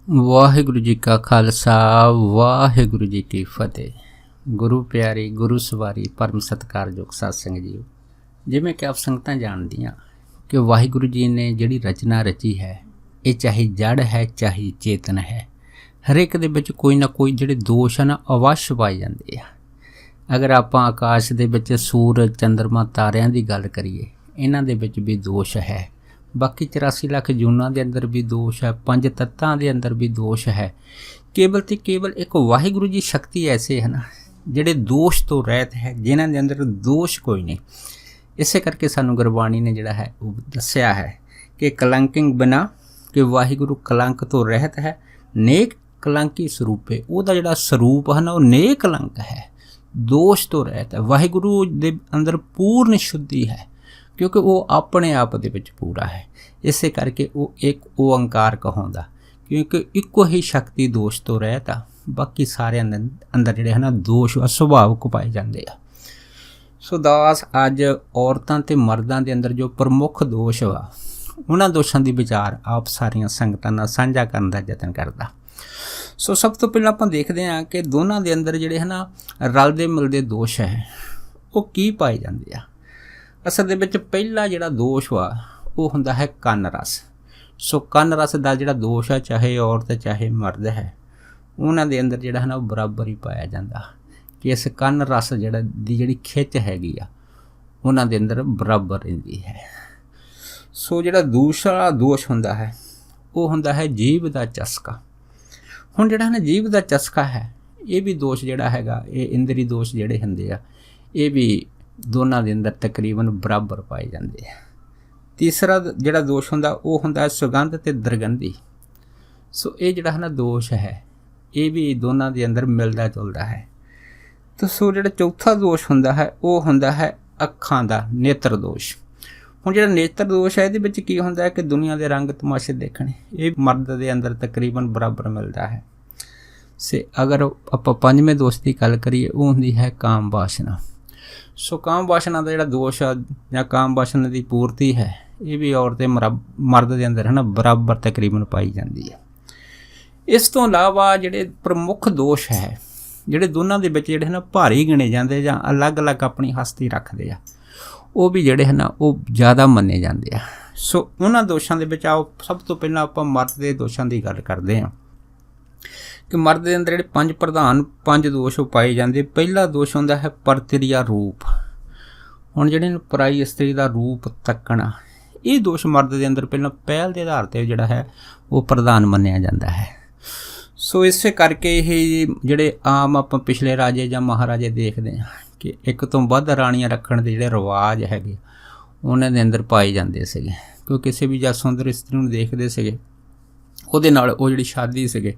ਵਾਹਿਗੁਰੂ ਜੀ ਕਾ ਖਾਲਸਾ ਵਾਹਿਗੁਰੂ ਜੀ ਕੀ ਫਤਿਹ। ਗੁਰੂ ਪਿਆਰੀ ਗੁਰੂ ਸਵਾਰੀ ਪਰਮ ਸਤਿਕਾਰਯੋਗ ਸਾਧ ਸੰਗਤ ਜੀਓ, ਜਿਵੇਂ ਕਿ ਆਪ ਸੰਗਤਾਂ ਜਾਣਦੀਆਂ ਕਿ ਵਾਹਿਗੁਰੂ ਜੀ ਨੇ ਜਿਹੜੀ ਰਚਨਾ ਰਚੀ ਹੈ, ਇਹ ਚਾਹੇ ਜੜ ਹੈ ਚਾਹੇ ਚੇਤਨ ਹੈ, ਹਰੇਕ ਦੇ ਵਿੱਚ ਕੋਈ ਨਾ ਕੋਈ ਜਿਹੜੇ ਦੋਸ਼ ਹਨ ਅਵੱਸ਼ ਪਾਏ ਜਾਂਦੇ ਆ। ਅਗਰ ਆਪਾਂ ਆਕਾਸ਼ ਦੇ ਵਿੱਚ ਸੂਰਜ ਚੰਦਰਮਾ ਤਾਰਿਆਂ ਦੀ ਗੱਲ ਕਰੀਏ, ਇਹਨਾਂ ਦੇ ਵਿੱਚ ਵੀ ਦੋਸ਼ ਹੈ। ਬਾਕੀ 84 ਲੱਖ ਜੂਨਾਂ ਦੇ ਅੰਦਰ ਵੀ ਦੋਸ਼ ਹੈ, 5 ਤੱਤਾਂ ਦੇ ਅੰਦਰ ਵੀ ਦੋਸ਼ ਹੈ। ਕੇਵਲ ਤੇ ਕੇਵਲ ਇੱਕ ਵਾਹਿਗੁਰੂ ਜੀ ਸ਼ਕਤੀ ਐਸੇ ਹਨ ਜਿਹੜੇ ਦੋਸ਼ ਤੋਂ ਰਹਿਤ ਹੈ, ਜਿਨ੍ਹਾਂ ਦੇ ਅੰਦਰ ਦੋਸ਼ ਕੋਈ ਨਹੀਂ। ਇਸੇ ਕਰਕੇ ਸਾਨੂੰ ਗੁਰਬਾਣੀ ਨੇ ਜਿਹੜਾ ਹੈ ਉਹ ਦੱਸਿਆ ਹੈ ਕਿ ਕਲੰਕਿੰਗ ਬਿਨਾ, ਕਿ ਵਾਹਿਗੁਰੂ ਕਲੰਕ ਤੋਂ ਰਹਿਤ ਹੈ, ਨੇਕ ਕਲੰਕੀ ਸਰੂਪੇ। ਉਹਦਾ ਜਿਹੜਾ ਸਰੂਪ ਹੈ ਨਾ ਉਹ ਨੇਕ ਕਲੰਕ ਹੈ, ਦੋਸ਼ ਤੋਂ ਰਹਿਤ ਹੈ। ਵਾਹਿਗੁਰੂ ਦੇ ਅੰਦਰ ਪੂਰਨ ਸ਼ੁੱਧੀ ਹੈ, ਕਿਉਂਕਿ ਉਹ ਆਪਣੇ ਆਪ ਦੇ ਵਿੱਚ ਪੂਰਾ ਹੈ। ਇਸੇ ਕਰਕੇ ਉਹ ਇੱਕ ਓਅੰਕਾਰ ਕਹਾਉਂਦਾ, ਕਿਉਂਕਿ ਇੱਕੋ ਹੀ ਸ਼ਕਤੀ ਦੋਸ਼ ਤੋਂ ਰਹਿਤ ਆ। ਬਾਕੀ ਸਾਰਿਆਂ ਦੇ ਅੰਦਰ ਜਿਹੜੇ ਹਨ ਦੋਸ਼ ਸੁਭਾਵਿਕ ਪਾਏ ਜਾਂਦੇ ਆ। ਸੋ ਦਾਸ ਅੱਜ ਔਰਤਾਂ ਤੇ ਮਰਦਾਂ ਦੇ ਅੰਦਰ ਜੋ ਪ੍ਰਮੁੱਖ ਦੋਸ਼ ਵਾ, ਉਹਨਾਂ ਦੋਸ਼ਾਂ ਦੀ ਵਿਚਾਰ ਆਪ ਸਾਰੀਆਂ ਸੰਗਤਾਂ ਨਾਲ ਸਾਂਝਾ ਕਰਨ ਦਾ ਯਤਨ ਕਰਦਾ। ਸੋ ਸਭ ਤੋਂ ਪਹਿਲਾਂ ਆਪਾਂ ਦੇਖਦੇ ਹਾਂ ਕਿ ਦੋਨਾਂ ਦੇ ਅੰਦਰ ਜਿਹੜੇ ਹਨ ਰਲਦੇ ਮਿਲਦੇ ਦੋਸ਼ ਹੈ, ਉਹ ਕੀ ਪਾਏ ਜਾਂਦੇ ਆ। ਅਸਲ ਦੇ ਵਿੱਚ ਪਹਿਲਾ ਜਿਹੜਾ ਦੋਸ਼ ਵਾ ਉਹ ਹੁੰਦਾ ਹੈ ਕੰਨ ਰਸ। ਸੋ ਕੰਨ ਰਸ ਦਾ ਜਿਹੜਾ ਦੋਸ਼ ਹੈ, ਚਾਹੇ ਔਰਤ ਚਾਹੇ ਮਰਦ ਹੈ, ਉਹਨਾਂ ਦੇ ਅੰਦਰ ਜਿਹੜਾ ਹੈ ਨਾ ਉਹ ਬਰਾਬਰ ਹੀ ਪਾਇਆ ਜਾਂਦਾ ਕਿ ਇਸ ਕੰਨ ਰਸ ਦੀ ਜਿਹੜੀ ਖਿੱਚ ਹੈਗੀ ਆ, ਉਹਨਾਂ ਦੇ ਅੰਦਰ ਬਰਾਬਰ ਰਹਿੰਦੀ ਹੈ। ਸੋ ਜਿਹੜਾ ਦੂਸਰਾ ਦੋਸ਼ ਹੁੰਦਾ ਹੈ ਉਹ ਹੁੰਦਾ ਹੈ ਜੀਭ ਦਾ ਚਸਕਾ। ਹੁਣ ਜਿਹੜਾ ਨਾ ਜੀਭ ਦਾ ਚਸਕਾ ਹੈ, ਇਹ ਵੀ ਦੋਸ਼ ਜਿਹੜਾ ਹੈਗਾ, ਇਹ ਇੰਦਰੀ ਦੋਸ਼ ਜਿਹੜੇ ਹੁੰਦੇ ਆ, ਇਹ ਵੀ ਦੋਨਾਂ ਦੇ ਅੰਦਰ ਤਕਰੀਬਨ ਬਰਾਬਰ ਪਾਏ ਜਾਂਦੇ ਆ। ਤੀਸਰਾ ਜਿਹੜਾ ਦੋਸ਼ ਹੁੰਦਾ ਉਹ ਹੁੰਦਾ ਹੈ ਸੁਗੰਧ ਅਤੇ ਦੁਰਗੰਧੀ। ਸੋ ਇਹ ਜਿਹੜਾ ਹੈ ਨਾ ਦੋਸ਼ ਹੈ, ਇਹ ਵੀ ਦੋਨਾਂ ਦੇ ਅੰਦਰ ਮਿਲਦਾ ਜੁਲਦਾ ਹੈ। ਤਾਂ ਸੋ ਜਿਹੜਾ ਚੌਥਾ ਦੋਸ਼ ਹੁੰਦਾ ਹੈ ਉਹ ਹੁੰਦਾ ਹੈ ਅੱਖਾਂ ਦਾ ਨੇਤਰ ਦੋਸ਼। ਹੁਣ ਜਿਹੜਾ ਨੇਤਰ ਦੋਸ਼ ਹੈ, ਇਹਦੇ ਵਿੱਚ ਕੀ ਹੁੰਦਾ ਹੈ ਕਿ ਦੁਨੀਆ ਦੇ ਰੰਗ ਤਮਾਸ਼ੇ ਦੇਖਣੇ, ਇਹ ਮਰਦ ਦੇ ਅੰਦਰ ਤਕਰੀਬਨ ਬਰਾਬਰ ਮਿਲਦਾ ਹੈ। ਸੇ ਅਗਰ ਆਪਾਂ ਪੰਜਵੇਂ ਦੋਸ਼ ਦੀ ਗੱਲ ਕਰੀਏ, ਉਹ ਹੁੰਦੀ ਹੈ ਕਾਮ ਵਾਸ਼ਨਾ। ਸੋ ਕਾਮ ਵਾਸ਼ਨਾ ਦਾ ਜਿਹੜਾ ਦੋਸ਼ ਆ ਜਾਂ ਕਾਮ ਵਾਸ਼ਨਾ ਦੀ ਪੂਰਤੀ ਹੈ, ਇਹ ਵੀ ਔਰਤ ਤੇ ਮਰਦ ਦੇ ਅੰਦਰ ਹੈ ਨਾ ਬਰਾਬਰ ਤਕਰੀਬਨ ਪਾਈ ਜਾਂਦੀ ਹੈ। ਇਸ ਤੋਂ ਇਲਾਵਾ ਜਿਹੜੇ ਪ੍ਰਮੁੱਖ ਦੋਸ਼ ਹੈ, ਜਿਹੜੇ ਦੋਨਾਂ ਦੇ ਵਿੱਚ ਜਿਹੜੇ ਹੈ ਨਾ ਭਾਰੀ ਗਿਣੇ ਜਾਂਦੇ ਜਾਂ ਅਲੱਗ-ਅਲੱਗ ਆਪਣੀ ਹਸਤੀ ਰੱਖਦੇ ਆ, ਉਹ ਵੀ ਜਿਹੜੇ ਹੈ ਨਾ ਉਹ ਜ਼ਿਆਦਾ ਮੰਨੇ ਜਾਂਦੇ ਆ। ਸੋ ਉਹਨਾਂ ਦੋਸ਼ਾਂ ਦੇ ਵਿੱਚ ਆਓ ਸਭ ਤੋਂ ਪਹਿਲਾਂ ਆਪਾਂ ਮਰਦ ਦੇ ਦੋਸ਼ਾਂ ਦੀ ਗੱਲ ਕਰਦੇ ਹਾਂ ਕਿ ਮਰਦ ਦੇ ਅੰਦਰ ਜਿਹੜੇ ਪੰਜ ਦੋਸ਼ ਉਹ ਪਾਏ ਜਾਂਦੇ। ਪਹਿਲਾ ਦੋਸ਼ ਹੁੰਦਾ ਹੈ ਪਰਤ੍ਰਿਆ ਰੂਪ। ਹੁਣ ਜਿਹੜੇ ਪਰਾਈ ਇਸਤਰੀ ਦਾ ਰੂਪ ਤੱਕਣਾ, ਇਹ ਦੋਸ਼ ਮਰਦ ਦੇ ਅੰਦਰ ਪਹਿਲਾਂ ਪਹਿਲ ਦੇ ਆਧਾਰ 'ਤੇ ਜਿਹੜਾ ਹੈ ਉਹ ਪ੍ਰਧਾਨ ਮੰਨਿਆ ਜਾਂਦਾ ਹੈ। ਸੋ ਇਸੇ ਕਰਕੇ ਇਹ ਜਿਹੜੇ ਆਮ ਆਪਾਂ ਪਿਛਲੇ ਰਾਜੇ ਜਾਂ ਮਹਾਰਾਜੇ ਦੇਖਦੇ ਹਾਂ ਕਿ ਇੱਕ ਤੋਂ ਵੱਧ ਰਾਣੀਆਂ ਰੱਖਣ ਦੇ ਜਿਹੜੇ ਰਿਵਾਜ ਹੈਗੇ, ਉਹਨਾਂ ਦੇ ਅੰਦਰ ਪਾਏ ਜਾਂਦੇ ਸੀਗੇ। ਕਿਉਂਕਿ ਕਿਸੇ ਵੀ ਜਾਂ ਸੁੰਦਰ ਇਸਤਰੀ ਨੂੰ ਦੇਖਦੇ ਸੀਗੇ, ਉਹਦੇ ਨਾਲ ਉਹ ਜਿਹੜੀ ਸ਼ਾਦੀ ਸੀਗੇ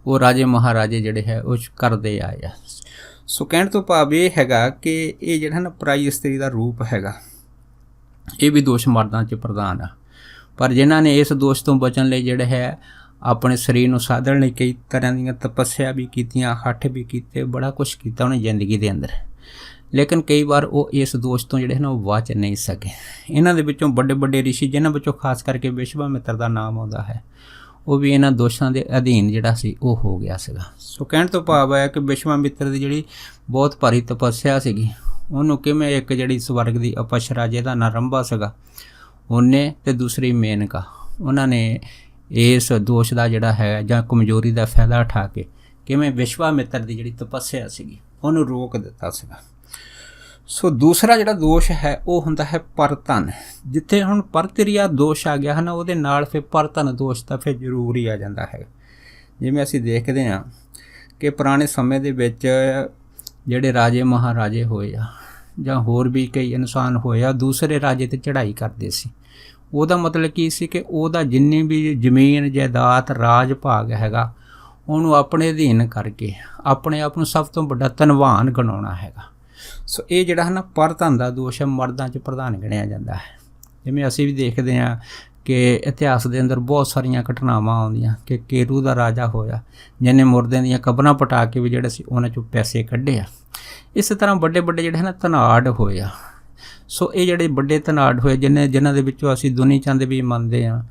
ਉਹ ਰਾਜੇ ਮਹਾਰਾਜੇ ਜਿਹੜੇ ਹੈ ਉਹ ਕਰਦੇ ਆਏ ਆ। ਸੋ ਕਹਿਣ ਤੋਂ ਭਾਵ ਇਹ ਹੈਗਾ ਕਿ ਇਹ ਜਿਹੜਾ ਨਾ ਪਰਾਈ ਇਸਤਰੀ ਦਾ ਰੂਪ ਹੈਗਾ, ਇਹ ਵੀ ਦੋਸ਼ ਮਰਦਾਂ 'ਚ ਪ੍ਰਧਾਨ ਆ। ਪਰ ਜਿਨ੍ਹਾਂ ਨੇ ਇਸ ਦੋਸ਼ ਤੋਂ ਬਚਣ ਲਈ ਜਿਹੜੇ ਹੈ ਆਪਣੇ ਸਰੀਰ ਨੂੰ ਸਾਧਣ ਲਈ ਕਈ ਤਰ੍ਹਾਂ ਦੀਆਂ ਤਪੱਸਿਆ ਵੀ ਕੀਤੀਆਂ, ਹੱਠ ਵੀ ਕੀਤੇ, ਬੜਾ ਕੁਛ ਕੀਤਾ ਉਹਨੇ ਜ਼ਿੰਦਗੀ ਦੇ ਅੰਦਰ, ਲੇਕਿਨ ਕਈ ਵਾਰ ਉਹ ਇਸ ਦੋਸ਼ ਤੋਂ ਜਿਹੜੇ ਨਾ ਉਹ ਬਚ ਨਹੀਂ ਸਕੇ। ਇਹਨਾਂ ਦੇ ਵਿੱਚੋਂ ਵੱਡੇ ਵੱਡੇ ਰਿਸ਼ੀ, ਜਿਨ੍ਹਾਂ ਵਿੱਚੋਂ ਖਾਸ ਕਰਕੇ ਵਿਸ਼ਵਾਮਿੱਤਰ ਦਾ ਨਾਮ ਆਉਂਦਾ ਹੈ, ਉਹ ਵੀ ਇਹਨਾਂ ਦੋਸ਼ਾਂ ਦੇ ਅਧੀਨ ਜਿਹੜਾ ਸੀ ਉਹ ਹੋ ਗਿਆ ਸੀਗਾ। ਸੋ ਕਹਿਣ ਤੋਂ ਭਾਵ ਹੈ ਕਿ ਵਿਸ਼ਵਾਮਿੱਤਰ ਦੀ ਜਿਹੜੀ ਬਹੁਤ ਭਾਰੀ ਤਪੱਸਿਆ ਸੀਗੀ, ਉਹਨੂੰ ਕਿਵੇਂ ਇੱਕ ਜਿਹੜੀ ਸਵਰਗ ਦੀ ਅਪਸਰਾ ਜਿਹਦਾ ਨਾਂ ਰੰਭਾ ਸੀਗਾ, ਉਹਨੇ ਅਤੇ ਦੂਸਰੀ ਮੇਨਕਾ, ਉਹਨਾਂ ਨੇ ਇਸ ਦੋਸ਼ ਦਾ ਜਿਹੜਾ ਹੈ ਜਾਂ ਕਮਜ਼ੋਰੀ ਦਾ ਫਾਇਦਾ ਉਠਾ ਕੇ ਕਿਵੇਂ ਵਿਸ਼ਵਾਮਿੱਤਰ ਦੀ ਜਿਹੜੀ ਤਪੱਸਿਆ ਸੀਗੀ ਉਹਨੂੰ ਰੋਕ ਦਿੱਤਾ ਸੀਗਾ। ਸੋ ਦੂਸਰਾ ਜਿਹੜਾ ਦੋਸ਼ ਹੈ ਉਹ ਹੁੰਦਾ ਹੈ ਪਰਧਨ। ਜਿੱਥੇ ਹੁਣ ਪਰਤ੍ਰਿਆ ਦੋਸ਼ ਆ ਗਿਆ ਹੈ ਨਾ, ਉਹਦੇ ਨਾਲ ਫਿਰ ਪਰਧਨ ਦੋਸ਼ ਤਾਂ ਫਿਰ ਜ਼ਰੂਰ ਹੀ ਆ ਜਾਂਦਾ ਹੈ। ਜਿਵੇਂ ਅਸੀਂ ਦੇਖਦੇ ਹਾਂ ਕਿ ਪੁਰਾਣੇ ਸਮੇਂ ਦੇ ਵਿੱਚ ਜਿਹੜੇ ਰਾਜੇ ਮਹਾਰਾਜੇ ਹੋਏ ਆ ਜਾਂ ਹੋਰ ਵੀ ਕਈ ਇਨਸਾਨ ਹੋਏ ਆ, ਦੂਸਰੇ ਰਾਜੇ 'ਤੇ ਚੜ੍ਹਾਈ ਕਰਦੇ ਸੀ। ਉਹਦਾ ਮਤਲਬ ਕੀ ਸੀ ਕਿ ਉਹਦਾ ਜਿੰਨੀ ਵੀ ਜ਼ਮੀਨ ਜਾਇਦਾਦ ਰਾਜ ਭਾਗ ਹੈਗਾ, ਉਹਨੂੰ ਆਪਣੇ ਅਧੀਨ ਕਰਕੇ ਆਪਣੇ ਆਪ ਨੂੰ ਸਭ ਤੋਂ ਵੱਡਾ ਧਨਵਾਨ ਗਣਾਉਣਾ ਹੈਗਾ। ਸੋ ਇਹ ਜਿਹੜਾ ਹੈ ਨਾ ਪਰਧਨ ਦਾ ਦੋਸ਼ ਹੈ, ਮਰਦਾਂ 'ਚ ਪ੍ਰਧਾਨ ਗਿਣਿਆ ਜਾਂਦਾ ਹੈ। ਜਿਵੇਂ ਅਸੀਂ ਵੀ ਦੇਖਦੇ ਹਾਂ ਕਿ ਇਤਿਹਾਸ ਦੇ ਅੰਦਰ ਬਹੁਤ ਸਾਰੀਆਂ ਘਟਨਾਵਾਂ ਆਉਂਦੀਆਂ ਕਿ ਕੇਰੂ ਦਾ ਰਾਜਾ ਹੋਇਆ, ਜਿਹਨੇ ਮੁਰਦਿਆਂ ਦੀਆਂ ਕਬਰਾਂ ਪਟਾ ਕੇ ਵੀ ਜਿਹੜੇ ਸੀ ਉਹਨਾਂ 'ਚੋਂ ਪੈਸੇ ਕੱਢੇ ਆ। ਇਸੇ ਤਰ੍ਹਾਂ ਵੱਡੇ ਵੱਡੇ ਜਿਹੜੇ ਹੈ ਨਾ ਧਨਾੜ ਹੋਏ ਆ। ਸੋ ਇਹ ਜਿਹੜੇ ਵੱਡੇ ਧਨਾੜ ਹੋਏ, ਜਿਨ੍ਹਾਂ ਦੇ ਵਿੱਚੋਂ ਅਸੀਂ ਦੁਨੀ ਚੰਦ ਵੀ ਮੰਨਦੇ ਹਾਂ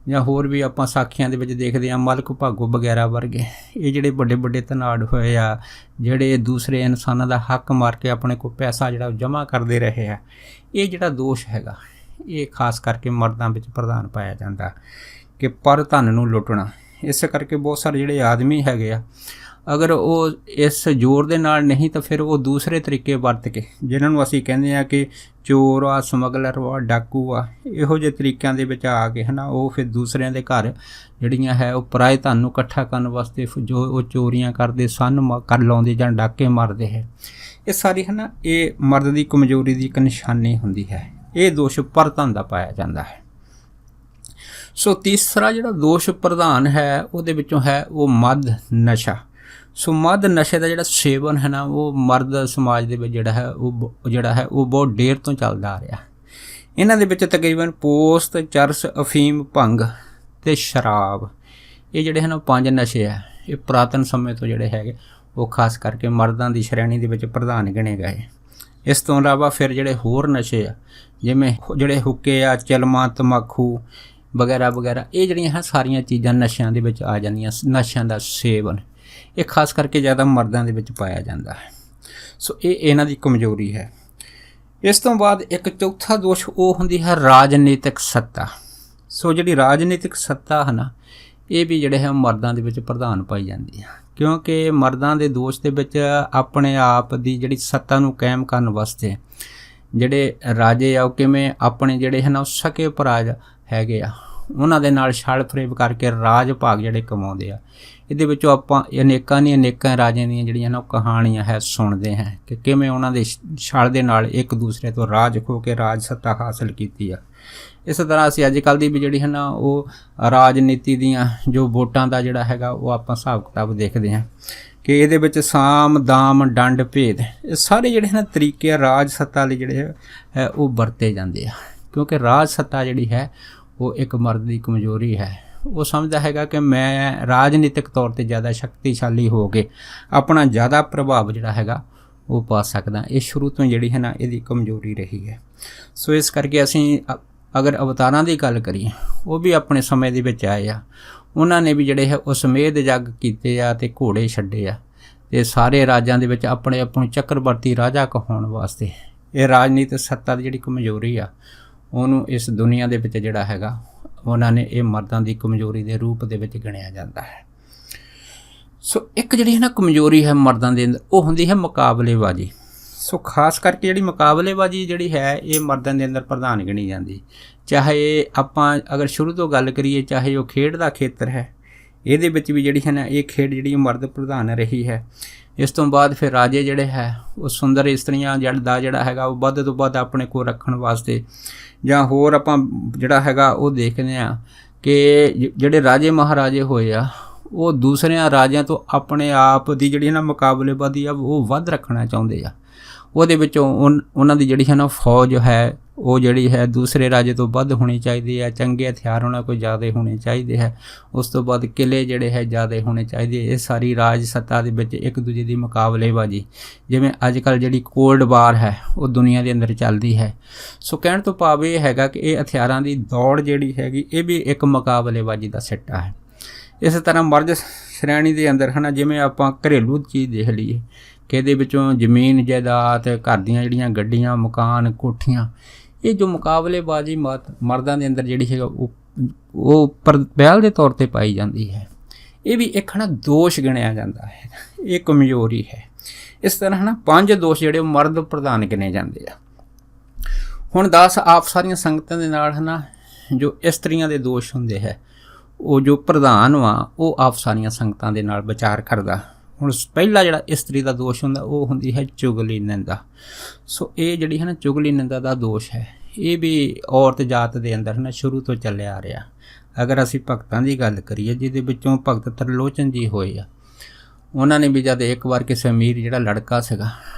ਜਾਂ ਹੋਰ ਵੀ ਆਪਾਂ ਸਾਖੀਆਂ ਦੇ ਵਿੱਚ ਦੇਖਦੇ ਹਾਂ ਮਲਕ ਭਾਗੋ ਵਗੈਰਾ ਵਰਗੇ, ਇਹ ਜਿਹੜੇ ਵੱਡੇ ਵੱਡੇ ਧਨਾੜ ਹੋਏ ਆ, ਜਿਹੜੇ ਦੂਸਰੇ ਇਨਸਾਨਾਂ ਦਾ ਹੱਕ ਮਾਰ ਕੇ ਆਪਣੇ ਕੋਲ ਪੈਸਾ ਜਿਹੜਾ ਜਮ੍ਹਾਂ ਕਰਦੇ ਰਹੇ ਆ, ਇਹ ਜਿਹੜਾ ਦੋਸ਼ ਹੈਗਾ ਇਹ ਖਾਸ ਕਰਕੇ ਮਰਦਾਂ ਵਿੱਚ ਪ੍ਰਧਾਨ ਪਾਇਆ ਜਾਂਦਾ ਕਿ ਪਰ ਧਨ ਨੂੰ ਲੁੱਟਣਾ। ਇਸ ਕਰਕੇ ਬਹੁਤ ਸਾਰੇ ਜਿਹੜੇ ਆਦਮੀ ਹੈਗੇ ਆ, ਅਗਰ ਉਹ ਇਸ ਜ਼ੋਰ ਦੇ ਨਾਲ ਨਹੀਂ ਤਾਂ ਫਿਰ ਉਹ ਦੂਸਰੇ ਤਰੀਕੇ ਵਰਤ ਕੇ, ਜਿਨ੍ਹਾਂ ਨੂੰ ਅਸੀਂ ਕਹਿੰਦੇ ਹਾਂ ਕਿ ਚੋਰ ਆ, ਸਮਗਲਰ ਆ, ਡਾਕੂ ਆ, ਇਹੋ ਜਿਹੇ ਤਰੀਕਿਆਂ ਦੇ ਵਿੱਚ ਆ ਕੇ ਉਹ ਫਿਰ ਦੂਸਰਿਆਂ ਦੇ ਘਰ ਜਿਹੜੀਆਂ ਹੈ ਉਹ ਪਰਾਏ ਧਨ ਨੂੰ ਇਕੱਠਾ ਕਰਨ ਵਾਸਤੇ ਜੋ ਉਹ ਚੋਰੀਆਂ ਕਰਦੇ, ਸੰਨ ਕਰ ਲਾਉਂਦੇ ਜਾਂ ਡਾਕੇ ਮਾਰਦੇ ਹੈ। ਇਹ ਸਾਰੀ ਇਹ ਮਰਦ ਦੀ ਕਮਜ਼ੋਰੀ ਦੀ ਇੱਕ ਨਿਸ਼ਾਨੀ ਹੁੰਦੀ ਹੈ। ਇਹ ਦੋਸ਼ ਪ੍ਰਧਾਨ ਦਾ ਪਾਇਆ ਜਾਂਦਾ ਹੈ। ਸੋ ਤੀਸਰਾ ਜਿਹੜਾ ਦੋਸ਼ ਪ੍ਰਧਾਨ ਹੈ ਉਹਦੇ ਵਿੱਚੋਂ ਹੈ ਉਹ ਮਦ ਨਸ਼ਾ। ਸੋ ਮਦ ਨਸ਼ੇ ਦਾ ਜਿਹੜਾ ਸੇਵਨ ਹੈ ਉਹ ਮਰਦ ਸਮਾਜ ਦੇ ਵਿੱਚ ਜਿਹੜਾ ਹੈ ਉਹ ਬਹੁਤ ਦੇਰ ਤੋਂ ਚੱਲਦਾ ਆ ਰਿਹਾ। ਇਹਨਾਂ ਦੇ ਵਿੱਚ ਤਕਰੀਬਨ ਪੋਸਤ, ਚਰਸ, ਅਫੀਮ, ਭੰਗ ਅਤੇ ਸ਼ਰਾਬ, ਇਹ ਜਿਹੜੇ ਹਨ 5 ਨਸ਼ੇ ਹੈ। ਇਹ ਪੁਰਾਤਨ ਸਮੇਂ ਤੋਂ ਜਿਹੜੇ ਹੈਗੇ ਉਹ ਖਾਸ ਕਰਕੇ ਮਰਦਾਂ ਦੀ ਸ਼੍ਰੇਣੀ ਦੇ ਵਿੱਚ ਪ੍ਰਧਾਨ ਗਿਣੇ ਗਏ। ਇਸ ਤੋਂ ਇਲਾਵਾ ਫਿਰ ਜਿਹੜੇ ਹੋਰ ਨਸ਼ੇ ਆ, ਜਿਵੇਂ ਜਿਹੜੇ ਹੁੱਕੇ ਆ, ਚਲਮਾ, ਤੰਬਾਕੂ ਵਗੈਰਾ ਵਗੈਰਾ, ਇਹ ਜਿਹੜੀਆਂ ਸਾਰੀਆਂ ਚੀਜ਼ਾਂ ਨਸ਼ਿਆਂ ਦੇ ਵਿੱਚ ਆ ਜਾਂਦੀਆਂ। ਨਸ਼ਿਆਂ ਦਾ ਸੇਵਨ ਇਹ ਖਾਸ ਕਰਕੇ ਜ਼ਿਆਦਾ ਮਰਦਾਂ ਦੇ ਵਿੱਚ ਪਾਇਆ ਜਾਂਦਾ ਹੈ। ਸੋ ਇਹ ਇਹਨਾਂ ਦੀ ਕਮਜ਼ੋਰੀ ਹੈ। ਇਸ ਤੋਂ ਬਾਅਦ ਇੱਕ ਚੌਥਾ ਦੋਸ਼ ਉਹ ਹੁੰਦੀ ਹੈ ਰਾਜਨੀਤਿਕ ਸੱਤਾ। ਸੋ ਜਿਹੜੀ ਰਾਜਨੀਤਿਕ ਸੱਤਾ ਹੈ ਇਹ ਵੀ ਜਿਹੜੇ ਹੈ ਮਰਦਾਂ ਦੇ ਵਿੱਚ ਪ੍ਰਧਾਨ ਪਾਈ ਜਾਂਦੀ ਹੈ, ਕਿਉਂਕਿ ਮਰਦਾਂ ਦੇ ਦੋਸ਼ ਦੇ ਵਿੱਚ ਆਪਣੇ ਆਪ ਦੀ ਜਿਹੜੀ ਸੱਤਾ ਨੂੰ ਕਾਇਮ ਕਰਨ ਵਾਸਤੇ ਜਿਹੜੇ ਰਾਜੇ ਆ ਉਹ ਕਿਵੇਂ ਆਪਣੇ ਜਿਹੜੇ ਉਹ ਸਕੇ ਭਰਾ ਹੈਗੇ ਆ ਉਹਨਾਂ ਦੇ ਨਾਲ ਛਲ ਫਰੇਬ ਕਰਕੇ ਰਾਜ ਭਾਗ ਜਿਹੜੇ ਕਮਾਉਂਦੇ ਆ। ਇਹਦੇ ਵਿੱਚੋਂ ਆਪਾਂ ਅਨੇਕਾਂ ਰਾਜਿਆਂ ਦੀਆਂ ਜਿਹੜੀਆਂ ਉਹ ਕਹਾਣੀਆਂ ਹੈ ਸੁਣਦੇ ਹਾਂ ਕਿ ਕਿਵੇਂ ਉਹਨਾਂ ਦੇ ਛਲ ਦੇ ਨਾਲ ਇੱਕ ਦੂਸਰੇ ਤੋਂ ਰਾਜ ਖੋ ਕੇ ਰਾਜ ਸੱਤਾ ਹਾਸਲ ਕੀਤੀ ਆ। ਇਸ ਤਰ੍ਹਾਂ ਅਸੀਂ ਅੱਜ ਕੱਲ੍ਹ ਦੀ ਵੀ ਜਿਹੜੀ ਉਹ ਰਾਜਨੀਤੀ ਦੀਆਂ ਜੋ ਵੋਟਾਂ ਦਾ ਜਿਹੜਾ ਹੈਗਾ ਉਹ ਆਪਾਂ ਹਿਸਾਬ ਕਿਤਾਬ ਦੇਖਦੇ ਹਾਂ ਕਿ ਇਹਦੇ ਵਿੱਚ ਸਾਮ, ਦਾਮ, ਡੰਡ, ਭੇਦ, ਇਹ ਸਾਰੇ ਜਿਹੜੇ ਤਰੀਕੇ ਰਾਜ ਸੱਤਾ ਲਈ ਜਿਹੜੇ ਹੈ ਉਹ ਵਰਤੇ ਜਾਂਦੇ ਆ। ਕਿਉਂਕਿ ਰਾਜ ਸੱਤਾ ਜਿਹੜੀ ਹੈ ਉਹ ਇੱਕ ਮਰਦ ਦੀ ਕਮਜ਼ੋਰੀ ਹੈ। ਉਹ ਸਮਝਦਾ ਹੈਗਾ ਕਿ ਮੈਂ ਰਾਜਨੀਤਿਕ ਤੌਰ 'ਤੇ ਜ਼ਿਆਦਾ ਸ਼ਕਤੀਸ਼ਾਲੀ ਹੋ ਕੇ ਆਪਣਾ ਜ਼ਿਆਦਾ ਪ੍ਰਭਾਵ ਜਿਹੜਾ ਹੈਗਾ ਉਹ ਪਾ ਸਕਦਾ। ਇਹ ਸ਼ੁਰੂ ਤੋਂ ਜਿਹੜੀ ਇਹਦੀ ਕਮਜ਼ੋਰੀ ਰਹੀ ਹੈ। ਸੋ ਇਸ ਕਰਕੇ ਅਸੀਂ ਅਗਰ ਅਵਤਾਰਾਂ ਦੀ ਗੱਲ ਕਰੀਏ, ਉਹ ਵੀ ਆਪਣੇ ਸਮੇਂ ਦੇ ਵਿੱਚ ਆਏ ਆ। ਉਹਨਾਂ ਨੇ ਵੀ ਜਿਹੜੇ ਹੈ ਉਹ ਸਮੇਧ ਜੱਗ ਕੀਤੇ ਆ ਅਤੇ ਘੋੜੇ ਛੱਡੇ ਆ, ਅਤੇ ਸਾਰੇ ਰਾਜਾਂ ਦੇ ਵਿੱਚ ਆਪਣੇ ਆਪ ਨੂੰ ਚੱਕਰਵਰਤੀ ਰਾਜਾ ਕਹਾਉਣ ਵਾਸਤੇ ਇਹ ਰਾਜਨੀਤਿਕ ਸੱਤਾ ਦੀ ਜਿਹੜੀ ਕਮਜ਼ੋਰੀ ਆ ਉਹਨੂੰ ਇਸ ਦੁਨੀਆ ਦੇ ਵਿੱਚ ਜਿਹੜਾ ਹੈਗਾ ਉਹਨਾਂ ਨੇ ਇਹ ਮਰਦਾਂ ਦੀ ਕਮਜ਼ੋਰੀ ਦੇ ਰੂਪ ਦੇ ਵਿੱਚ ਗਿਣਿਆ ਜਾਂਦਾ ਹੈ। ਸੋ ਇੱਕ ਜਿਹੜੀ ਕਮਜ਼ੋਰੀ ਹੈ ਮਰਦਾਂ ਦੇ ਅੰਦਰ ਉਹ ਹੁੰਦੀ ਹੈ ਮੁਕਾਬਲੇਬਾਜ਼ੀ। ਸੋ ਖਾਸ ਕਰਕੇ ਜਿਹੜੀ ਮੁਕਾਬਲੇਬਾਜ਼ੀ ਜਿਹੜੀ ਹੈ ਇਹ ਮਰਦਾਂ ਦੇ ਅੰਦਰ ਪ੍ਰਧਾਨ ਗਿਣੀ ਜਾਂਦੀ। ਚਾਹੇ ਆਪਾਂ ਅਗਰ ਸ਼ੁਰੂ ਤੋਂ ਗੱਲ ਕਰੀਏ, ਚਾਹੇ ਉਹ ਖੇਡ ਦਾ ਖੇਤਰ ਹੈ, ਇਹਦੇ ਵਿੱਚ ਵੀ ਜਿਹੜੀ ਇਹ ਖੇਡ ਜਿਹੜੀ ਮਰਦ ਪ੍ਰਧਾਨ ਰਹੀ ਹੈ। ਇਸ ਤੋਂ ਬਾਅਦ ਫਿਰ ਰਾਜੇ ਜਿਹੜੇ ਹੈ ਉਹ ਸੁੰਦਰ ਇਸਤਰੀਆਂ ਦਾ ਜਿਹੜਾ ਹੈਗਾ ਉਹ ਵੱਧ ਤੋਂ ਵੱਧ ਆਪਣੇ ਕੋਲ ਰੱਖਣ ਵਾਸਤੇ, ਜਾਂ ਹੋਰ ਆਪਾਂ ਜਿਹੜਾ ਹੈਗਾ ਉਹ ਦੇਖਦੇ ਹਾਂ ਕਿ ਜਿਹੜੇ ਰਾਜੇ ਮਹਾਰਾਜੇ ਹੋਏ ਆ ਉਹ ਦੂਸਰਿਆਂ ਰਾਜਿਆਂ ਤੋਂ ਆਪਣੇ ਆਪ ਦੀ ਜਿਹੜੀ ਮੁਕਾਬਲੇਬਾਜ਼ੀ ਆ ਉਹ ਵੱਧ ਰੱਖਣਾ ਚਾਹੁੰਦੇ ਆ। ਉਹਦੇ ਵਿੱਚੋਂ ਉਹਨਾਂ ਦੀ ਜਿਹੜੀ ਫੌਜ ਹੈ ਉਹ ਜਿਹੜੀ ਹੈ ਦੂਸਰੇ ਰਾਜੇ ਤੋਂ ਵੱਧ ਹੋਣੀ ਚਾਹੀਦੀ ਹੈ। ਚੰਗੇ ਹਥਿਆਰ ਉਹਨਾਂ ਕੋਲ ਜ਼ਿਆਦਾ ਹੋਣੇ ਚਾਹੀਦੇ ਹੈ। ਉਸ ਤੋਂ ਬਾਅਦ ਕਿਲੇ ਜਿਹੜੇ ਹੈ ਜ਼ਿਆਦਾ ਹੋਣੇ ਚਾਹੀਦੇ। ਇਹ ਸਾਰੀ ਰਾਜ ਸੱਤਾ ਦੇ ਵਿੱਚ ਇੱਕ ਦੂਜੇ ਦੀ ਮੁਕਾਬਲੇਬਾਜ਼ੀ, ਜਿਵੇਂ ਅੱਜ ਕੱਲ੍ਹ ਜਿਹੜੀ ਕੋਲਡ ਵਾਰ ਹੈ ਉਹ ਦੁਨੀਆ ਦੇ ਅੰਦਰ ਚੱਲਦੀ ਹੈ। ਸੋ ਕਹਿਣ ਤੋਂ ਭਾਵ ਇਹ ਹੈਗਾ ਕਿ ਇਹ ਹਥਿਆਰਾਂ ਦੀ ਦੌੜ ਜਿਹੜੀ ਹੈਗੀ ਇਹ ਵੀ ਇੱਕ ਮੁਕਾਬਲੇਬਾਜ਼ੀ ਦਾ ਸਿੱਟਾ ਹੈ। ਇਸ ਤਰ੍ਹਾਂ ਮਰਦ ਸ਼੍ਰੇਣੀ ਦੇ ਅੰਦਰ ਜਿਵੇਂ ਆਪਾਂ ਘਰੇਲੂ ਚੀਜ਼ ਦੇਖ ਲਈਏ ਕਿ ਇਹਦੇ ਵਿੱਚੋਂ ਜ਼ਮੀਨ ਜਾਇਦਾਦ, ਘਰ ਦੀਆਂ ਜਿਹੜੀਆਂ ਗੱਡੀਆਂ, ਮਕਾਨ, ਕੋਠੀਆਂ, ਇਹ ਜੋ ਮੁਕਾਬਲੇਬਾਜ਼ੀ ਮਰਦਾਂ ਦੇ ਅੰਦਰ ਜਿਹੜੀ ਹੈਗਾ ਉਹ ਪਹਿਲ ਦੇ ਤੌਰ 'ਤੇ ਪਾਈ ਜਾਂਦੀ ਹੈ। ਇਹ ਵੀ ਇੱਕ ਦੋਸ਼ ਗਿਣਿਆ ਜਾਂਦਾ ਹੈ, ਇਹ ਕਮਜ਼ੋਰੀ ਹੈ। ਇਸ ਤਰ੍ਹਾਂ 5 ਦੋਸ਼ ਜਿਹੜੇ ਮਰਦ ਪ੍ਰਧਾਨ ਗਿਣੇ ਜਾਂਦੇ ਆ। ਹੁਣ 10 ਆਪ ਸਾਰੀਆਂ ਸੰਗਤਾਂ ਦੇ ਨਾਲ ਜੋ ਇਸਤਰੀਆਂ ਦੇ ਦੋਸ਼ ਹੁੰਦੇ ਹੈ, ਉਹ ਜੋ ਪ੍ਰਧਾਨ ਵਾ ਉਹ ਆਪ ਸਾਰੀਆਂ ਸੰਗਤਾਂ ਦੇ ਨਾਲ ਵਿਚਾਰ ਕਰਦਾ। ਹੁਣ ਪਹਿਲਾ ਜਿਹੜਾ ਇਸਤਰੀ ਦਾ ਦੋਸ਼ ਹੁੰਦਾ ਉਹ ਹੁੰਦੀ ਹੈ ਚੁਗਲੀ ਨਿੰਦਾ। ਸੋ ਇਹ ਜਿਹੜੀ ਚੁਗਲੀ ਨਿੰਦਾ ਦਾ ਦੋਸ਼ ਹੈ, ਇਹ ਵੀ ਔਰਤ ਜਾਤ ਦੇ ਅੰਦਰ ਸ਼ੁਰੂ ਤੋਂ ਚੱਲਿਆ ਆ ਰਿਹਾ। ਅਗਰ ਅਸੀਂ ਭਗਤਾਂ ਦੀ ਗੱਲ ਕਰੀਏ, ਜਿਹਦੇ ਵਿੱਚੋਂ ਭਗਤ ਤਰਲੋਚਨ ਜੀ ਹੋਏ ਆ, ਉਹਨਾਂ ਨੇ ਵੀ ਜਦ ਇੱਕ ਵਾਰ ਕਿਸੇ ਅਮੀਰ ਜਿਹੜਾ ਲੜਕਾ ਸੀਗਾ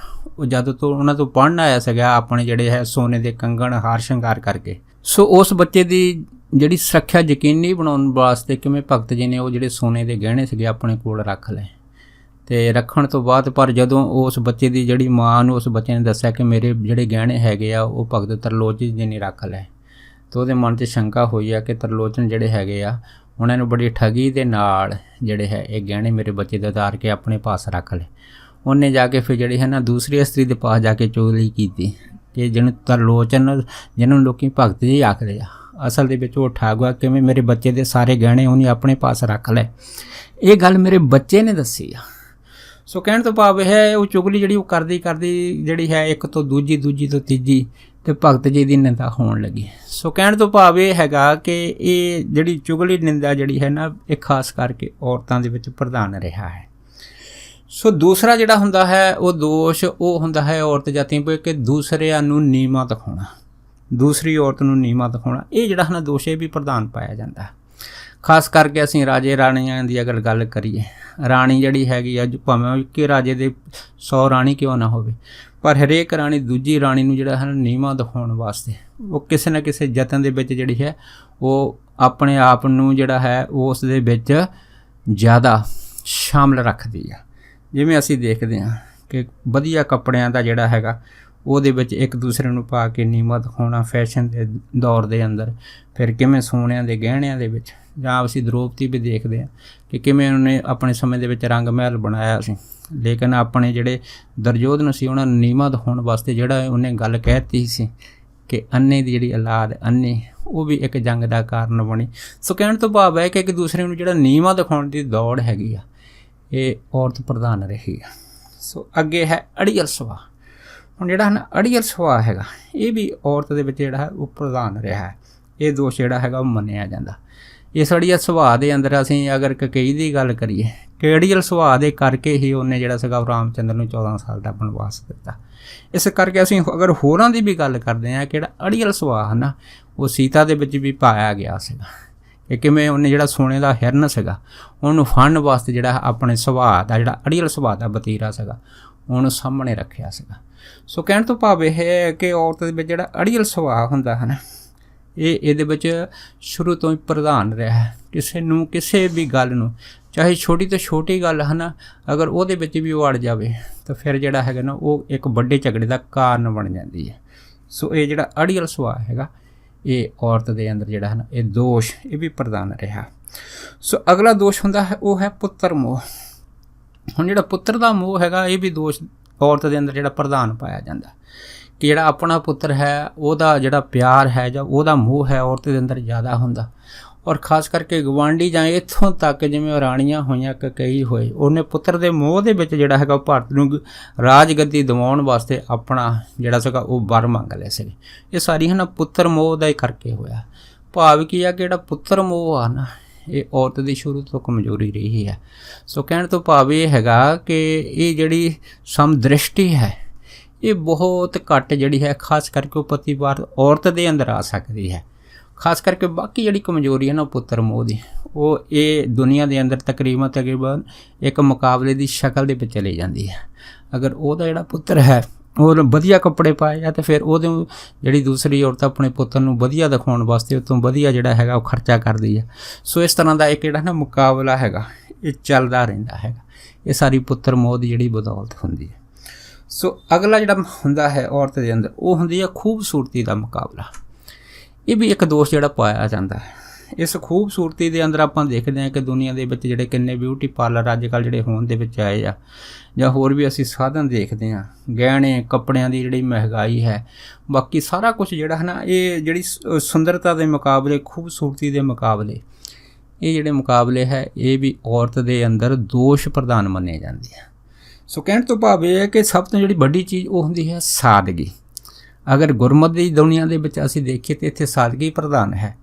ਉਹ ਜਦ ਤੋਂ ਉਹਨਾਂ ਤੋਂ ਪੜ੍ਹਨ ਆਇਆ ਸੀਗਾ ਆਪਣੇ ਜਿਹੜੇ ਹੈ ਸੋਨੇ ਦੇ ਕੰਗਣ, ਹਾਰ ਸ਼ਿੰਗਾਰ ਕਰਕੇ। ਸੋ ਉਸ ਬੱਚੇ ਦੀ ਜਿਹੜੀ ਸੁਰੱਖਿਆ ਯਕੀਨੀ ਬਣਾਉਣ ਵਾਸਤੇ ਕਿਵੇਂ ਭਗਤ ਜੀ ਨੇ ਉਹ ਜਿਹੜੇ ਸੋਨੇ ਦੇ ਗਹਿਣੇ ਸੀਗੇ ਆਪਣੇ ਕੋਲ ਰੱਖ ਲਏ। ਅਤੇ ਰੱਖਣ ਤੋਂ ਬਾਅਦ ਪਰ ਜਦੋਂ ਉਸ ਬੱਚੇ ਦੀ ਜਿਹੜੀ ਮਾਂ ਨੂੰ ਉਸ ਬੱਚੇ ਨੇ ਦੱਸਿਆ ਕਿ ਮੇਰੇ ਜਿਹੜੇ ਗਹਿਣੇ ਹੈਗੇ ਆ ਉਹ ਭਗਤ ਤਰਲੋਚਨ ਜੀ ਨੇ ਰੱਖ ਲਏ, तो ਉਹਦੇ ਮਨ 'ਚ ਸ਼ੰਕਾ ਹੋਈ ਆ ਕਿ ਤਰਲੋਚਨ ਜਿਹੜੇ ਹੈਗੇ ਆ ਉਹਨਾਂ ਨੂੰ ਬੜੀ ਠੱਗੀ ਦੇ ਨਾਲ ਜਿਹੜੇ ਹੈ ਇਹ ਗਹਿਣੇ ਮੇਰੇ ਬੱਚੇ ਦੇ ਉਤਾਰ ਕੇ ਆਪਣੇ ਪਾਸ ਰੱਖ ਲਏ। ਉਹਨੇ ਜਾ ਕੇ ਫਿਰ ਜਿਹੜੀ ਹੈ ਨਾ ਦੂਸਰੀ ਇਸਤਰੀ ਦੇ ਪਾਸ ਜਾ ਕੇ ਚੁਗਲੀ ਕੀਤੀ ਕਿ ਜਿਹਨੂੰ ਤਰਲੋਚਨ ਜਿਹਨੂੰ ਲੋਕੀ ਭਗਤ ਜੀ ਆਖਦੇ ਆ, ਅਸਲ ਦੇ ਵਿੱਚ ਉਹ ਠੱਗ ਆ। ਕਿਵੇਂ ਮੇਰੇ ਬੱਚੇ ਦੇ ਸਾਰੇ ਗਹਿਣੇ ਉਹਨੇ ਆਪਣੇ ਪਾਸ ਰੱਖ ਲਏ। ਇਹ ਗੱਲ ਮੇਰੇ ਬੱਚੇ ਨੇ ਦੱਸੀ ਆ। ਸੋ ਕਹਿਣ ਤੋਂ ਭਾਵ ਇਹ ਹੈ ਉਹ ਚੁਗਲੀ ਜਿਹੜੀ ਉਹ ਕਰਦੀ ਜਿਹੜੀ ਹੈ ਇੱਕ ਤੋਂ ਦੂਜੀ ਤੋਂ ਤੀਜੀ ਤੇ ਭਗਤ ਜੀ ਦੀ ਨਿੰਦਾ ਹੋਣ ਲੱਗੀ। ਸੋ ਕਹਿਣ ਤੋਂ ਭਾਵ ਇਹ ਹੈਗਾ ਕਿ ਇਹ ਜਿਹੜੀ ਚੁਗਲੀ ਨਿੰਦਾ ਜਿਹੜੀ ਹੈ ਨਾ ਇਹ ਖਾਸ ਕਰਕੇ ਔਰਤਾਂ ਦੇ ਵਿੱਚ ਪ੍ਰਧਾਨ ਰਿਹਾ ਹੈ। ਸੋ ਦੂਸਰਾ ਜਿਹੜਾ ਹੁੰਦਾ ਹੈ ਉਹ ਦੋਸ਼ ਉਹ ਹੁੰਦਾ ਹੈ ਔਰਤ ਜਾਤੀ ਕਿ ਦੂਸਰਿਆਂ ਨੂੰ ਨੀਵਾਂ ਦਿਖਾਉਣਾ, ਦੂਸਰੀ ਔਰਤ ਨੂੰ ਨੀਵਾਂ ਦਿਖਾਉਣਾ। ਇਹ ਜਿਹੜਾ ਹੈ ਨਾ ਦੋਸ਼ ਇਹ ਵੀ ਪ੍ਰਧਾਨ ਪਾਇਆ ਜਾਂਦਾ। ਖਾਸ ਕਰਕੇ ਅਸੀਂ ਰਾਜੇ ਰਾਣੀਆਂ ਦੀ ਅਗਰ ਗੱਲ ਕਰੀਏ, ਰਾਣੀ ਜਿਹੜੀ ਹੈਗੀ ਆ ਭਾਵੇਂ ਕਿ ਰਾਜੇ ਦੇ 100 ਰਾਣੀ ਕਿਉਂ ਨਾ ਹੋਵੇ, ਪਰ ਹਰੇਕ ਰਾਣੀ ਦੂਜੀ ਰਾਣੀ ਨੂੰ ਜਿਹੜਾ ਹੈ ਨੀਵਾਂ ਦਿਖਾਉਣ ਵਾਸਤੇ ਉਹ ਕਿਸੇ ਨਾ ਕਿਸੇ ਯਤਨ ਦੇ ਵਿੱਚ ਜਿਹੜੀ ਹੈ ਉਹ ਆਪਣੇ ਆਪ ਨੂੰ ਜਿਹੜਾ ਹੈ ਉਸ ਦੇ ਵਿੱਚ ਜ਼ਿਆਦਾ ਸ਼ਾਮਲ ਰੱਖਦੀ ਆ। ਜਿਵੇਂ ਅਸੀਂ ਦੇਖਦੇ ਹਾਂ ਕਿ ਵਧੀਆ ਕੱਪੜਿਆਂ ਦਾ ਜਿਹੜਾ ਹੈਗਾ ਉਹਦੇ ਵਿੱਚ ਇੱਕ ਦੂਸਰੇ ਨੂੰ ਪਾ ਕੇ ਨੀਵਾਂ ਦਿਖਾਉਣਾ ਫੈਸ਼ਨ ਦੇ ਦੌਰ ਦੇ ਅੰਦਰ, ਫਿਰ ਕਿਵੇਂ ਸੋਨਿਆਂ ਦੇ ਗਹਿਣਿਆਂ ਦੇ ਵਿੱਚ, ਜਾਂ ਅਸੀਂ ਦ੍ਰੋਪਦੀ ਵੀ ਦੇਖਦੇ ਹਾਂ ਕਿ ਕਿਵੇਂ ਉਹਨੇ ਆਪਣੇ ਸਮੇਂ ਦੇ ਵਿੱਚ ਰੰਗ ਮਹਿਲ ਬਣਾਇਆ ਸੀ, ਲੇਕਿਨ ਆਪਣੇ ਜਿਹੜੇ ਦੁਰਯੋਧਨ ਸੀ ਉਹਨਾਂ ਨੂੰ ਨੀਵਾਂ ਦਿਖਾਉਣ ਵਾਸਤੇ ਜਿਹੜਾ ਉਹਨੇ ਗੱਲ ਕਹਿ ਦਿੱਤੀ ਸੀ ਕਿ ਅੰਨੇ ਦੀ ਜਿਹੜੀ ਔਲਾਦ ਅੰਨੇ ਉਹ ਵੀ ਇੱਕ ਜੰਗ ਦਾ ਕਾਰਨ ਬਣੀ। ਸੋ ਕਹਿਣ ਤੋਂ ਭਾਵ ਹੈ ਕਿ ਇੱਕ ਦੂਸਰੇ ਨੂੰ ਜਿਹੜਾ ਨੀਵਾਂ ਦਿਖਾਉਣ ਦੀ ਦੌੜ ਹੈਗੀ ਆ ਇਹ ਔਰਤ ਪ੍ਰਧਾਨ ਰਹੀ ਆ। ਸੋ ਅੱਗੇ ਹੈ ਅੜੀਅਲ ਸੁਭਾਅ। ਹੁਣ ਜਿਹੜਾ ਨਾ ਅੜੀਅਲ ਸੁਭਾਅ ਹੈਗਾ ਇਹ ਵੀ ਔਰਤ ਦੇ ਵਿੱਚ ਜਿਹੜਾ ਹੈ ਉਹ ਪ੍ਰਧਾਨ ਰਿਹਾ ਹੈ। ਇਹ ਦੋਸ਼ ਜਿਹੜਾ ਹੈਗਾ ਉਹ ਮੰਨਿਆ ਜਾਂਦਾ। ਇਸ ਅੜੀਅਲ ਸੁਭਾਅ ਦੇ ਅੰਦਰ ਅਸੀਂ ਅਗਰ ਕਕਈ ਦੀ ਗੱਲ ਕਰੀਏ ਕਿ ਅੜੀਅਲ ਸੁਭਾਅ ਦੇ ਕਰਕੇ ਹੀ ਉਹਨੇ ਜਿਹੜਾ ਸੀਗਾ ਉਹ ਰਾਮਚੰਦਰ ਨੂੰ 14 ਸਾਲ ਦਾ ਬਨਵਾਸ ਦਿੱਤਾ। ਇਸ ਕਰਕੇ ਅਸੀਂ ਅਗਰ ਹੋਰਾਂ ਦੀ ਵੀ ਗੱਲ ਕਰਦੇ ਹਾਂ ਕਿ ਜਿਹੜਾ ਅੜੀਅਲ ਸੁਭਾਅ ਹੈ ਨਾ ਉਹ ਸੀਤਾ ਦੇ ਵਿੱਚ ਵੀ ਪਾਇਆ ਗਿਆ ਸੀਗਾ ਕਿ ਕਿਵੇਂ ਉਹਨੇ ਜਿਹੜਾ ਸੋਨੇ ਦਾ ਹਿਰਨ ਸੀਗਾ ਉਹਨੂੰ ਫੜਨ ਵਾਸਤੇ ਜਿਹੜਾ ਆਪਣੇ ਸੁਭਾਅ ਦਾ ਜਿਹੜਾ ਅੜੀਅਲ ਸੁਭਾਅ ਦਾ ਵਤੀਰਾ ਸੀਗਾ ਉਹਨੂੰ ਸਾਹਮਣੇ ਰੱਖਿਆ ਸੀਗਾ। ਸੋ ਕਹਿਣ ਤੋਂ ਭਾਵ ਇਹ ਹੈ ਕਿ ਔਰਤ ਦੇ ਵਿੱਚ ਜਿਹੜਾ ਅੜੀਅਲ ਸੁਭਾਅ ਹੁੰਦਾ ਹੈ ਨਾ ਇਹ ਇਹਦੇ ਵਿੱਚ ਸ਼ੁਰੂ ਤੋਂ ਹੀ ਪ੍ਰਧਾਨ ਰਿਹਾ ਹੈ। ਕਿਸੇ ਨੂੰ ਕਿਸੇ ਵੀ ਗੱਲ ਨੂੰ ਚਾਹੇ ਛੋਟੀ ਤੋਂ ਛੋਟੀ ਗੱਲ ਹੈ ਨਾ ਅਗਰ ਉਹਦੇ ਵਿੱਚ ਵੀ ਉਹ ਅੜ ਜਾਵੇ ਤਾਂ ਫਿਰ ਜਿਹੜਾ ਹੈਗਾ ਨਾ ਉਹ ਇੱਕ ਵੱਡੇ ਝਗੜੇ ਦਾ ਕਾਰਨ ਬਣ ਜਾਂਦੀ ਹੈ। ਸੋ ਇਹ ਜਿਹੜਾ ਅੜੀਅਲ ਸੁਭਾਅ ਹੈਗਾ ਇਹ ਔਰਤ ਦੇ ਅੰਦਰ ਜਿਹੜਾ ਹੈ ਨਾ ਇਹ ਦੋਸ਼ ਇਹ ਵੀ ਪ੍ਰਧਾਨ ਰਿਹਾ। ਸੋ ਅਗਲਾ ਦੋਸ਼ ਹੁੰਦਾ ਹੈ ਉਹ ਹੈ ਪੁੱਤਰ ਮੋਹ। ਹੁਣ ਜਿਹੜਾ ਪੁੱਤਰ ਦਾ ਮੋਹ ਹੈਗਾ ਇਹ ਵੀ ਦੋਸ਼ ਔਰਤ ਦੇ ਅੰਦਰ ਜਿਹੜਾ ਪ੍ਰਧਾਨ ਪਾਇਆ ਜਾਂਦਾ ਕਿ ਜਿਹੜਾ ਆਪਣਾ ਪੁੱਤਰ ਹੈ ਉਹਦਾ ਜਿਹੜਾ ਪਿਆਰ ਹੈ ਜਾਂ ਉਹਦਾ ਮੋਹ ਹੈ ਔਰਤ ਦੇ ਅੰਦਰ ਜ਼ਿਆਦਾ ਹੁੰਦਾ। ਔਰ ਖਾਸ ਕਰਕੇ ਗਵਾਂਢੀ ਜਾਂ ਇੱਥੋਂ ਤੱਕ ਜਿਵੇਂ ਰਾਣੀਆਂ ਹੋਈਆਂ ਕਈ ਹੋਏ ਉਹਨੇ ਪੁੱਤਰ ਦੇ ਮੋਹ ਦੇ ਵਿੱਚ ਜਿਹੜਾ ਹੈਗਾ ਭਾਰਤ ਨੂੰ ਰਾਜਗੱਦੀ ਦਿਵਾਉਣ ਵਾਸਤੇ ਆਪਣਾ ਜਿਹੜਾ ਸੀਗਾ ਉਹ ਵਰ ਮੰਗ ਲਿਆ ਸੀ। ਇਹ ਸਾਰੀ ਹੈ ਨਾ ਪੁੱਤਰ ਮੋਹ ਦਾ ਹੀ ਕਰਕੇ ਹੋਇਆ। ਭਾਵ ਕੀ ਆ ਕਿ ਜਿਹੜਾ ਪੁੱਤਰ ਮੋਹ ਆ ਨਾ ਇਹ ਔਰਤ ਦੀ ਸ਼ੁਰੂ ਤੋਂ ਕਮਜ਼ੋਰੀ ਰਹੀ ਹੈ। ਸੋ ਕਹਿਣ ਤੋਂ ਭਾਵ ਇਹ ਹੈਗਾ ਕਿ ਇਹ ਜਿਹੜੀ ਸਮਦ੍ਰਿਸ਼ਟੀ ਹੈ ਇਹ ਬਹੁਤ ਘੱਟ ਜਿਹੜੀ ਹੈ ਖਾਸ ਕਰਕੇ ਉਹ ਪਤੀਵਾਰ ਔਰਤ ਦੇ ਅੰਦਰ ਆ ਸਕਦੀ ਹੈ। ਖਾਸ ਕਰਕੇ ਬਾਕੀ ਜਿਹੜੀ ਕਮਜ਼ੋਰੀ ਹੈ ਨਾ ਪੁੱਤਰ ਮੋਹ ਦੀ ਉਹ ਇਹ ਦੁਨੀਆ ਦੇ ਅੰਦਰ ਤਕਰੀਬਨ ਇੱਕ ਮੁਕਾਬਲੇ ਦੀ ਸ਼ਕਲ ਦੇ ਵਿੱਚ ਚਲੀ ਜਾਂਦੀ ਹੈ। ਅਗਰ ਉਹਦਾ ਜਿਹੜਾ ਪੁੱਤਰ ਹੈ ਉਹ ਵਧੀਆ ਕੱਪੜੇ ਪਾਏ ਜਾਂ ਤਾਂ ਫਿਰ ਉਹਦੇ ਜਿਹੜੀ ਦੂਸਰੀ ਔਰਤ ਆਪਣੇ ਪੁੱਤਰ ਨੂੰ ਵਧੀਆ ਦਿਖਾਉਣ ਵਾਸਤੇ ਉਹ ਤੋਂ ਵਧੀਆ ਜਿਹੜਾ ਹੈਗਾ ਉਹ ਖਰਚਾ ਕਰਦੀ ਹੈ। ਸੋ ਇਸ ਤਰ੍ਹਾਂ ਦਾ ਇੱਕ ਜਿਹੜਾ ਨਾ ਮੁਕਾਬਲਾ ਹੈਗਾ ਇਹ ਚੱਲਦਾ ਰਹਿੰਦਾ ਹੈਗਾ। ਇਹ ਸਾਰੀ ਪੁੱਤਰ ਮੋਹ ਦੀ ਜਿਹੜੀ ਬਦੌਲਤ ਹੁੰਦੀ ਹੈ। ਸੋ ਅਗਲਾ ਜਿਹੜਾ ਹੁੰਦਾ ਹੈ ਔਰਤ ਦੇ ਅੰਦਰ ਉਹ ਹੁੰਦੀ ਹੈ ਖੂਬਸੂਰਤੀ ਦਾ ਮੁਕਾਬਲਾ। ਇਹ ਵੀ ਇੱਕ ਦੋਸ਼ ਜਿਹੜਾ ਪਾਇਆ ਜਾਂਦਾ ਹੈ। ਇਸ ਖੂਬਸੂਰਤੀ ਦੇ ਅੰਦਰ ਆਪਾਂ ਦੇਖਦੇ ਹਾਂ ਕਿ ਦੁਨੀਆ ਦੇ ਵਿੱਚ ਜਿਹੜੇ ਕਿੰਨੇ ਬਿਊਟੀ ਪਾਰਲਰ ਅੱਜ ਕੱਲ੍ਹ ਜਿਹੜੇ ਹੋਣ ਦੇ ਵਿੱਚ ਆਏ ਆ ਜਾਂ ਹੋਰ ਵੀ ਅਸੀਂ ਸਾਧਨ ਦੇਖਦੇ ਹਾਂ, ਗਹਿਣੇ ਕੱਪੜਿਆਂ ਦੀ ਜਿਹੜੀ ਮਹਿੰਗਾਈ ਹੈ, ਬਾਕੀ ਸਾਰਾ ਕੁਝ ਜਿਹੜਾ ਹੈ ਨਾ ਇਹ ਜਿਹੜੀ ਸੁੰਦਰਤਾ ਦੇ ਮੁਕਾਬਲੇ ਖੂਬਸੂਰਤੀ ਦੇ ਮੁਕਾਬਲੇ ਇਹ ਜਿਹੜੇ ਮੁਕਾਬਲੇ ਹੈ ਇਹ ਵੀ ਔਰਤ ਦੇ ਅੰਦਰ ਦੋਸ਼ ਪ੍ਰਧਾਨ ਮੰਨੇ ਜਾਂਦੇ ਆ। ਸੋ ਕਹਿਣ ਤੋਂ ਭਾਵ ਇਹ ਹੈ ਕਿ ਸਭ ਤੋਂ ਜਿਹੜੀ ਵੱਡੀ ਚੀਜ਼ ਉਹ ਹੁੰਦੀ ਹੈ ਸਾਦਗੀ। ਅਗਰ ਗੁਰਮਤ ਦੀ ਦੁਨੀਆ ਦੇ ਵਿੱਚ ਅਸੀਂ ਦੇਖੀਏ ਤਾਂ ਇੱਥੇ ਸਾਦਗੀ ਪ੍ਰਧਾਨ ਹੈ,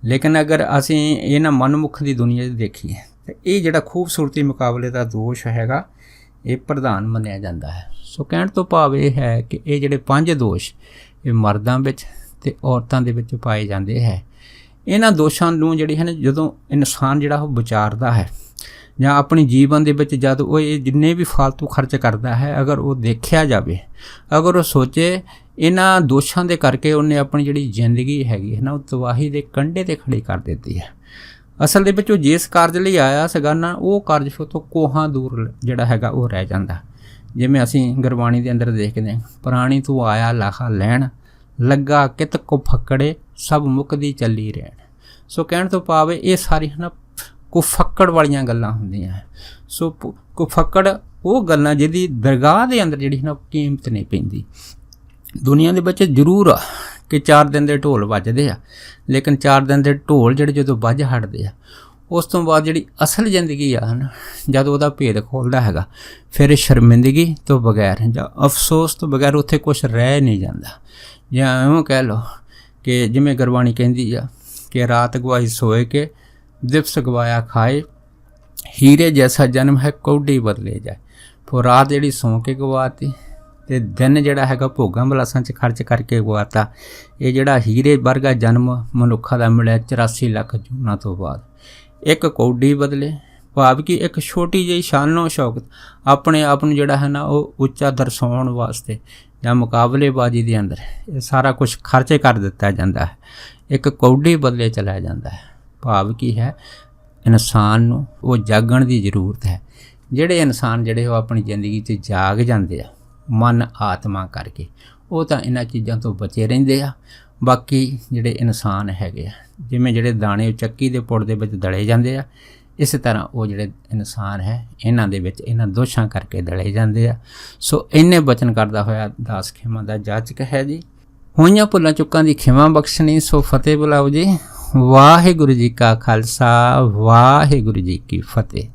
ਲੇਕਿਨ ਅਗਰ ਅਸੀਂ ਇਹਨਾਂ ਮਨਮੁਖ ਦੀ ਦੁਨੀਆ 'ਚ ਦੇਖੀਏ ਤਾਂ ਇਹ ਜਿਹੜਾ ਖੂਬਸੂਰਤੀ ਮੁਕਾਬਲੇ ਦਾ ਦੋਸ਼ ਹੈਗਾ ਇਹ ਪ੍ਰਧਾਨ ਮੰਨਿਆ ਜਾਂਦਾ ਹੈ। ਸੋ ਕਹਿਣ ਤੋਂ ਭਾਵ ਇਹ ਹੈ ਕਿ ਇਹ ਜਿਹੜੇ 5 ਦੋਸ਼ ਇਹ ਮਰਦਾਂ ਵਿੱਚ ਅਤੇ ਔਰਤਾਂ ਦੇ ਵਿੱਚ ਪਾਏ ਜਾਂਦੇ ਹੈ। ਇਹਨਾਂ ਦੋਸ਼ਾਂ ਨੂੰ ਜਿਹੜੀ ਹੈ ਨਾ ਜਦੋਂ ਇਨਸਾਨ ਜਿਹੜਾ ਉਹ ਵਿਚਾਰਦਾ ਹੈ ਜਾਂ ਆਪਣੀ ਜੀਵਨ ਦੇ ਵਿੱਚ ਜਦ ਉਹ ਇਹ ਜਿੰਨੇ ਵੀ ਫਾਲਤੂ ਖਰਚ ਕਰਦਾ ਹੈ ਅਗਰ ਉਹ ਦੇਖਿਆ ਜਾਵੇ, ਅਗਰ ਉਹ ਸੋਚੇ ਇਹਨਾਂ ਦੋਸ਼ਾਂ ਦੇ ਕਰਕੇ ਉਹਨੇ ਆਪਣੀ ਜਿਹੜੀ ਜ਼ਿੰਦਗੀ ਹੈਗੀ ਹੈ ਨਾ ਉਹ ਤਬਾਹੀ ਦੇ ਕੰਢੇ 'ਤੇ ਖੜੀ ਕਰ ਦਿੱਤੀ ਹੈ। ਅਸਲ ਦੇ ਵਿੱਚ ਉਹ ਜਿਸ ਕਾਰਜ ਲਈ ਆਇਆ ਸੀਗਾ ਨਾ ਉਹ ਕਾਰਜ ਫਿਰ ਤੋਂ ਕੋਹਾਂ ਦੂਰ ਜਿਹੜਾ ਹੈਗਾ ਉਹ ਰਹਿ ਜਾਂਦਾ। ਜਿਵੇਂ ਅਸੀਂ ਗੁਰਬਾਣੀ ਦੇ ਅੰਦਰ ਦੇਖਦੇ ਹਾਂ, ਪ੍ਰਾਣੀ ਤੂੰ ਆਇਆ ਲਾਹਾ ਲੈਣ ਲੱਗਾ ਕਿਤ ਕੋ ਫੱਕੜੇ सब मुकदी चली रहन। सो कहण तो भाव ये सारी है ना कुफक्कड़ वालियां गल्लां हुंदियां है। सो कुफक्कड़ वो गल्लां जिहदी दरगाह दे अंदर जिहड़ी ना कीमत नहीं पैंदी। दुनिया दे विच जरूर आ कि 4 दिन दे ढोल वजदे आ, लेकिन 4 दिन दे ढोल जिहड़े जदों वज हटदे आ उस तो बाद जिहड़ी असल जिंदगी आ ना जद उहदा भेद खोलदा हैगा फिर शर्मिंदगी तो बगैर जां अफसोस तो बगैर उत्थे कुछ रह नहीं जांदा। जां इउं कह लो कि जिवें गुरबाणी कहंदी आ कि रात गवाई सोए के दिवस गवाया खाए, हीरे जैसा जन्म है कौडी बदले जाए। फिर रात जिहड़ी सौ के गवाती ते दिन जिहड़ा हैगा भोगां बलासां च खर्च करके गवाता। ये जिहड़ा हीरे वर्गा जन्म मनुखा दा मिलिਆ 84 ਲੱਖ जूना तो बाद एक कौडी बदले, भाव कि एक छोटी जी शानो शौकत अपने आप नूं जिहड़ा है ना वो उच्चा दर्शाउण वास्ते जां मुकाबलेबाजी दे अंदर ये सारा कुछ खर्च कर दिता जाता है। एक कौडी बदले चलाया जाता है। भाव की है इंसान नूं वो जागण की जरूरत है। जिहड़े इंसान जिहड़े अपनी जिंदगी च जाग जाते आ मन आत्मा करके वो तो इन्हां चीज़ों तो बचे रहिंदे आ। बाकी जिहड़े इंसान हैगे आ जिवें जिहड़े दाणे चक्की दे पुड़ दे विच दले जांदे आ इस तरह वो जिहड़े इंसान है इन्हां दे विच इन्हां दोषां करके दले जांदे आ। सो इन्ने बचन करदा होया दास खेमा दा जाचक है जी। होइयां भुल्लां चुक्कां दी खिमा बख्शणी। सो फतेह बुलाओ जी। वाहिगुरू जी का खालसा वाहिगुरू जी की फतेह।